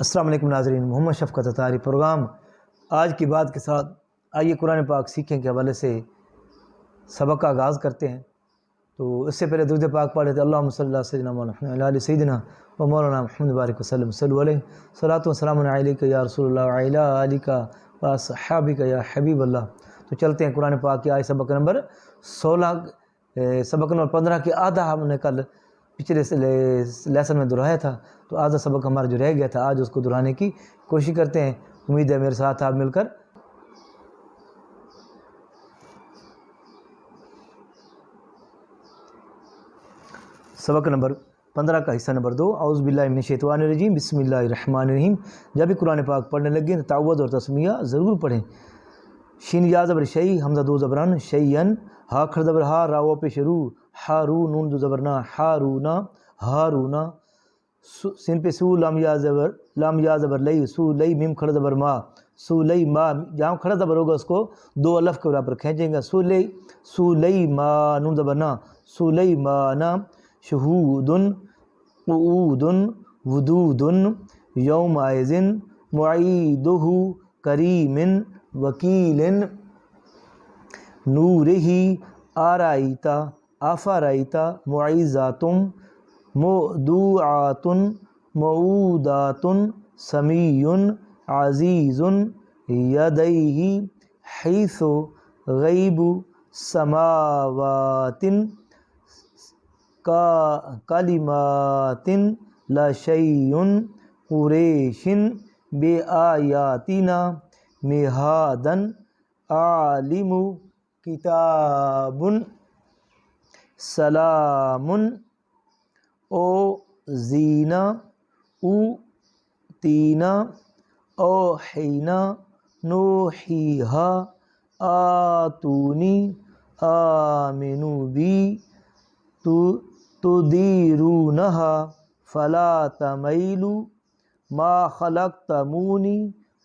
السلام علیکم ناظرین، محمد شفقت اطہاری پروگرام آج کی بات کے ساتھ آئیے قرآن پاک سیکھیں کے حوالے سے سبق کا آغاز کرتے ہیں۔ تو اس سے پہلے درود پاک پڑھ لیتے ہیں۔ اللہم صلی اللہ سیدنا محمد علی سیدنا و مولانا محمد بارک وسلم صلی علیہ صلاۃ و سلام علیک یا رسول اللہ علی علیک و اصحابک یا حبیب اللہ۔ تو چلتے ہیں قرآن پاک کی آج سبق نمبر 16 سبق نمبر 15 کے آدھا ہم نے کل پچھلے لیسن میں دہرایا تھا، تو آدھا سبق ہمارا جو رہ گیا تھا آج اس کو دہرانے کی کوشش کرتے ہیں۔ امید ہے میرے ساتھ آپ مل کر سبق نمبر 15 کا حصہ نمبر 2 اعوذ باللہ من الشیطان الرجیم بسم اللہ الرحمن الرحیم۔ جب بھی قرآن پاک پڑھنے لگیں تو تعوذ اور تسمیہ ضرور پڑھیں۔ شین یا زبر شئی، حمزہ دو زبران، شیئن، ہا کھڑ زبر ہا، راو پیش رو، ہارو، نون دو زبرنا، ہارونا، ہارونا، سین پہ سو، لام یا زبر لئی، سو لئی، میم کھڑا زبر ما، سو لئی ما، جہاں کھڑا زبر ہوگا اس کو دو الف کے برابر کھینچیں گا، سو لئی ما، نون زبر نا، سو لئی ما نا، شہودن، قعودن، ودودن، یوم آئزن، معیدہ، کریمن، وکیلن، نورہی، آرائیتا، آفارائیتا، معیزاتم، مودوعاتن، معوداتن، سمیع، عزیز، یدیہ، حیث، غیب، سماوات، کلمات، لا شیء، قریش، بے آیاتنا، مہادن، عالم، کتاب، سلام، او زینا، او تینا، اوحینا، نوحیہا، آتونی، آمنو بی، تدیرونہا، فلا تمیلو، ما خلقتمونی،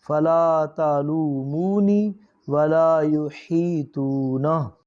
فلا تلومونی، ولا یحیطونہ۔